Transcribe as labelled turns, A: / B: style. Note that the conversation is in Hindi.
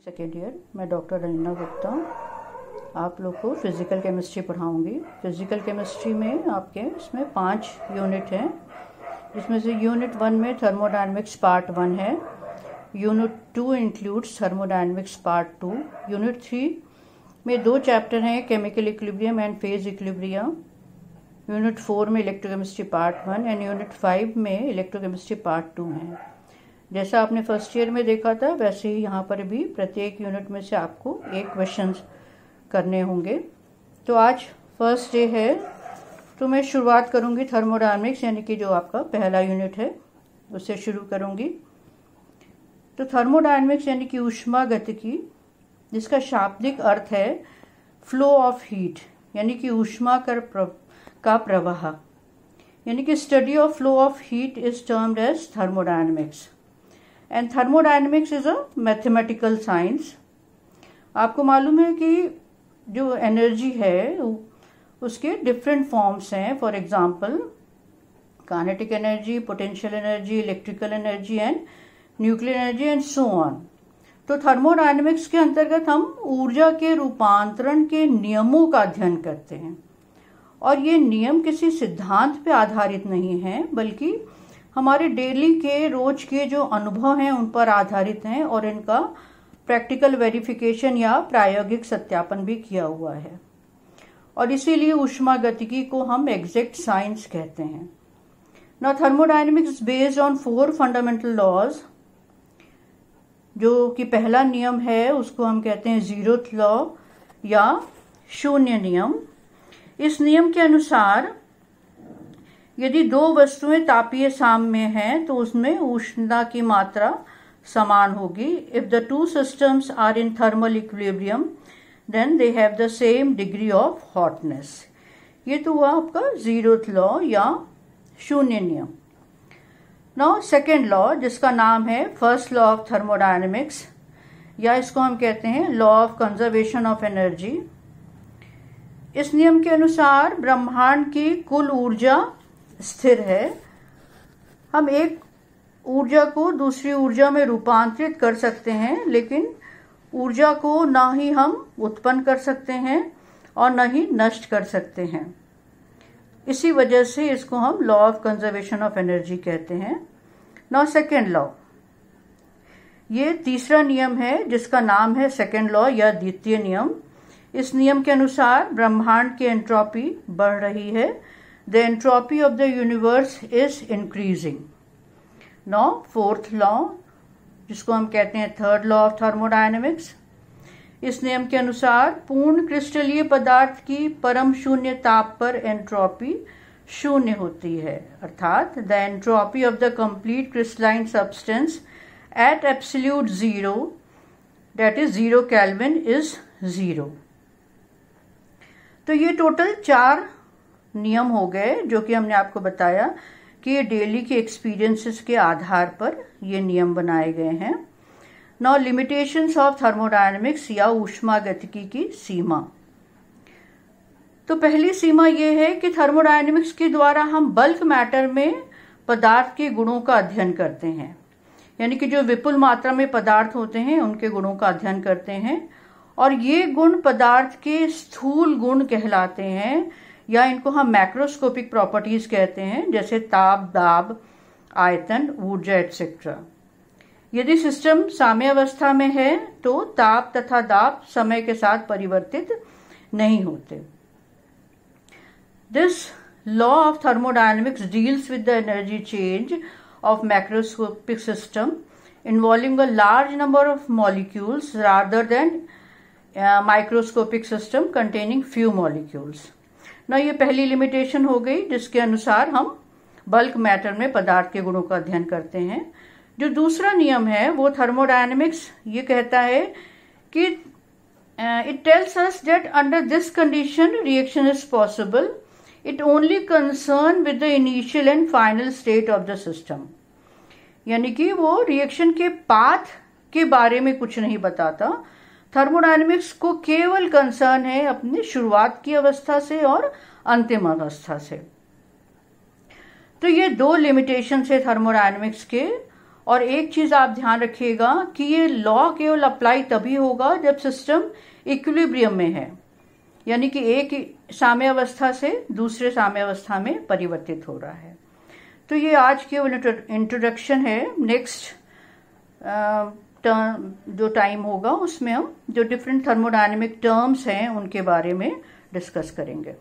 A: Second year. मैं डॉक्टर रंजना गुप्ता आप लोग को फिज़िकल केमिस्ट्री पढ़ाऊंगी। फिज़िकल केमिस्ट्री में आपके इसमें 5 यूनिट हैं, जिसमें से यूनिट 1 में थर्मोडायनेमिक्स पार्ट 1 है। Unit 2 includes thermodynamics part 2। Unit 3 में 2 चैप्टर हैं, chemical equilibrium and phase equilibrium. Unit 4 में इलेक्ट्रोकेमिस्ट्री पार्ट 1 एंड यूनिट 5 में इलेक्ट्रोकेमिस्ट्री पार्ट 2 है। जैसा आपने फर्स्ट ईयर में देखा था वैसे ही यहाँ पर भी प्रत्येक यूनिट में से आपको एक क्वेश्चंस करने होंगे। तो आज फर्स्ट डे है, तो मैं शुरुआत करूँगी थर्मोडायनेमिक्स यानी कि जो आपका पहला यूनिट है उससे शुरू करूँगी। तो थर्मोडायनेमिक्स यानी कि ऊष्मागतिकी, जिसका शाब्दिक अर्थ है फ्लो ऑफ हीट यानी कि ऊष्मा का प्रवाह, यानी कि study of flow of heat is termed as thermodynamics. And thermodynamics is a mathematical science. आपको मालूम है कि जो एनर्जी है उसके डिफरेंट फॉर्म्स हैं। For example kinetic energy, potential energy, electrical energy and nuclear energy and so on. तो थर्मोडायनेमिक्स के अंतर्गत हम ऊर्जा के रूपांतरण के नियमों का अध्ययन करते हैं, और ये नियम किसी सिद्धांत पे आधारित नहीं है, बल्कि हमारे डेली के रोज के जो अनुभव हैं उन पर आधारित हैं, और इनका प्रैक्टिकल वेरिफिकेशन या प्रायोगिक सत्यापन भी किया हुआ है। और इसीलिए ऊष्मागतिकी को हम एग्जैक्ट साइंस कहते हैं। Now thermodynamics based on 4 fundamental laws. जो कि पहला नियम है उसको हम कहते हैं जीरोथ लॉ या शून्य नियम। इस नियम के अनुसार यदि 2 वस्तुएं तापीय साम्य हैं तो उसमें उष्णता की मात्रा समान होगी। If the 2 systems are in thermal equilibrium then they have the same degree of hotness। ये तो हुआ आपका जीरोथ लॉ या शून्य नियम। नाउ सेकेंड लॉ, जिसका नाम है फर्स्ट लॉ ऑफ थर्मोडायनेमिक्स, या इसको हम कहते हैं law of conservation of energy. इस नियम के अनुसार ब्रह्मांड की कुल ऊर्जा स्थिर है। हम एक ऊर्जा को दूसरी ऊर्जा में रूपांतरित कर सकते हैं, लेकिन ऊर्जा को ना ही हम उत्पन्न कर सकते हैं और न ही नष्ट कर सकते हैं। इसी वजह से इसको हम law of conservation of energy कहते हैं। नाउ सेकेंड लॉ, ये तीसरा नियम है जिसका नाम है सेकेंड लॉ या द्वितीय नियम। इस नियम के अनुसार ब्रह्मांड की एंट्रोपी बढ़ रही है। The entropy of the universe is increasing। Now fourth law, जिसको हम कहते हैं थर्ड लॉ ऑफ थर्मोडायनेमिक्स। इस नियम के अनुसार पूर्ण क्रिस्टलीय पदार्थ की परम शून्य ताप पर एंट्रोपी शून्य होती है, अर्थात the entropy of the complete crystalline substance eight absolute zero, that is 0 kelvin, is 0। तो ये टोटल 4 नियम हो गए जो कि हमने आपको बताया कि ये डेली के एक्सपीरियंसेस के आधार पर ये नियम बनाए गए हैं। नाउ लिमिटेशंस ऑफ थर्मोडायनेमिक्स या ऊष्मागतिकी की सीमा। तो पहली सीमा ये है कि थर्मोडायनेमिक्स के द्वारा हम बल्क मैटर में पदार्थ के गुणों का अध्ययन करते हैं, यानी कि जो विपुल मात्रा में पदार्थ होते हैं उनके गुणों का अध्ययन करते हैं, और ये गुण पदार्थ के स्थूल गुण कहलाते हैं, या इनको हम मैक्रोस्कोपिक प्रॉपर्टीज कहते हैं, जैसे ताप, दाब, आयतन, ऊर्जा एटसेट्रा। यदि सिस्टम साम्यावस्था में है तो ताप तथा दाब समय के साथ परिवर्तित नहीं होते। This law of thermodynamics deals with the energy change of macroscopic system involving a large number of molecules rather than microscopic system containing few molecules. ना ये पहली लिमिटेशन हो गई, जिसके अनुसार हम बल्क मैटर में पदार्थ के गुणों का अध्ययन करते हैं। जो दूसरा नियम है वो थर्मोडायनेमिक्स ये कहता है कि it tells us that under this condition reaction is possible, it only concern with the initial and final state of the system. यानी कि वो रिएक्शन के पाथ के बारे में कुछ नहीं बताता। थर्मोडायनेमिक्स को केवल कंसर्न है अपनी शुरुआत की अवस्था से और अंतिम अवस्था से। तो ये 2 लिमिटेशन है थर्मोडायनेमिक्स के, और एक चीज आप ध्यान रखिएगा कि ये लॉ केवल अप्लाई तभी होगा जब सिस्टम इक्विलिब्रियम में है, यानी कि एक साम्य अवस्था से दूसरे साम्य अवस्था में परिवर्तित हो रहा है। तो ये आज केवल इंट्रोडक्शन है। नेक्स्ट जो टाइम होगा उसमें हम जो डिफरेंट थर्मोडायनेमिक टर्म्स हैं उनके बारे में डिस्कस करेंगे।